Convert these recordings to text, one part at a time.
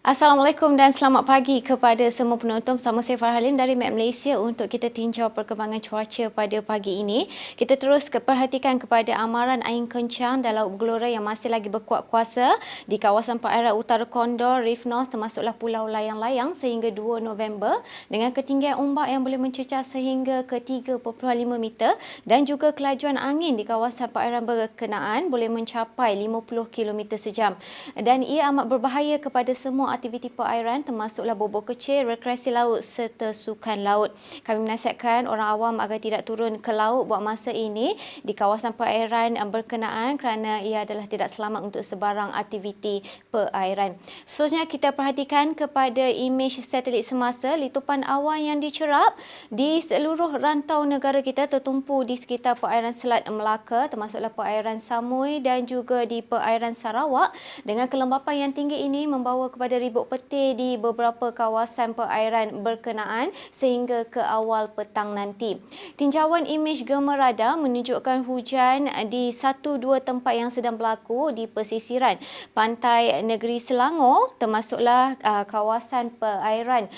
Assalamualaikum dan selamat pagi kepada semua penonton. Bersama saya Farhalin dari Map Malaysia untuk kita tinjau perkembangan cuaca pada pagi ini. Kita terus perhatikan kepada amaran angin kencang dan laut bergelora yang masih lagi berkuat kuasa di kawasan perairan utara Condor, Reef North termasuklah Pulau Layang-Layang sehingga 2 November dengan ketinggian ombak yang boleh mencecah sehingga ke 3.5 meter dan juga kelajuan angin di kawasan perairan berkenaan boleh mencapai 50 km sejam. Dan ia amat berbahaya kepada semua aktiviti perairan termasuklah bobor kecil, rekreasi laut serta sukan laut. Kami menasihatkan orang awam agar tidak turun ke laut buat masa ini di kawasan perairan berkenaan kerana ia adalah tidak selamat untuk sebarang aktiviti perairan. Seterusnya kita perhatikan kepada imej satelit semasa. Litupan awan yang dicerap di seluruh rantau negara kita tertumpu di sekitar perairan Selat Melaka termasuklah perairan Samui dan juga di perairan Sarawak. Dengan kelembapan yang tinggi ini membawa kepada ribut petir di beberapa kawasan perairan berkenaan sehingga ke awal petang nanti. Tinjauan imej gema radar menunjukkan hujan di 1-2 tempat yang sedang berlaku di pesisiran pantai negeri Selangor termasuklah kawasan perairan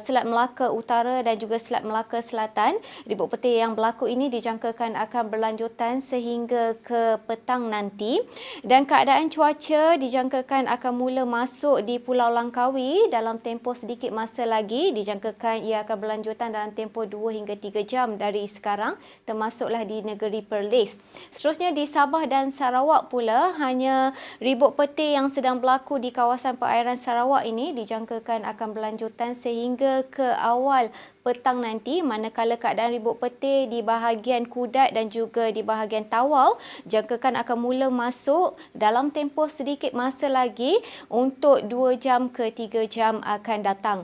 Selat Melaka Utara dan juga Selat Melaka Selatan. Ribut petir yang berlaku ini dijangkakan akan berlanjutan sehingga ke petang nanti dan keadaan cuaca dijangkakan akan mula masuk di Pulau Langkawi dalam tempoh sedikit masa lagi. Dijangkakan ia akan berlanjutan dalam tempoh 2 hingga 3 jam dari sekarang termasuklah di negeri Perlis. Seterusnya di Sabah dan Sarawak pula hanya ribut petir yang sedang berlaku di kawasan perairan Sarawak ini dijangkakan akan berlanjutan sehingga ke awal petang nanti, manakala keadaan ribut petir di bahagian Kudat dan juga di bahagian Tawau jangkakan akan mula masuk dalam tempoh sedikit masa lagi untuk 2 jam ke 3 jam akan datang.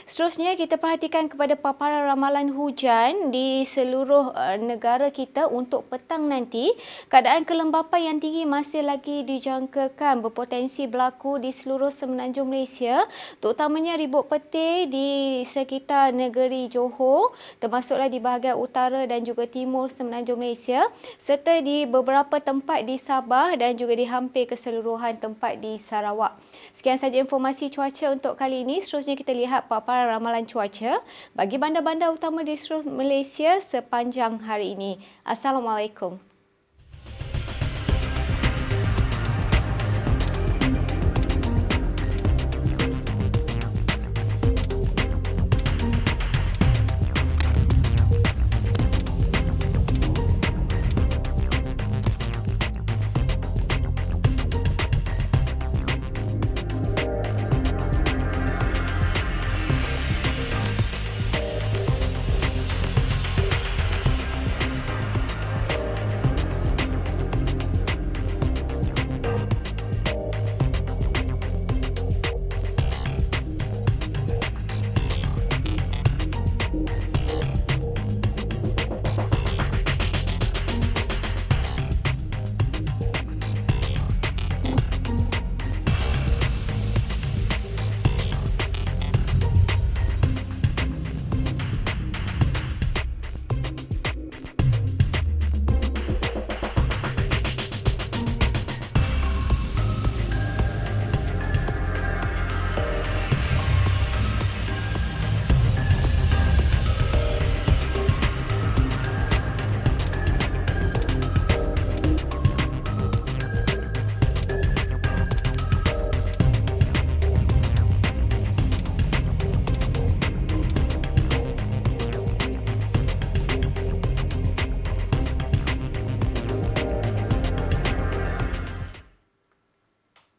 Seterusnya kita perhatikan kepada paparan ramalan hujan di seluruh negara kita untuk petang nanti. Keadaan kelembapan yang tinggi masih lagi dijangkakan berpotensi berlaku di seluruh semenanjung Malaysia, terutamanya ribut petir di sekitar negeri Johor, termasuklah di bahagian utara dan juga timur semenanjung Malaysia, serta di beberapa tempat di Sabah dan juga di hampir keseluruhan tempat di Sarawak. Sekian sahaja informasi cuaca untuk kali ini. Seterusnya kita lihat paparan ramalan cuaca bagi bandar-bandar utama di seluruh Malaysia sepanjang hari ini. Assalamualaikum.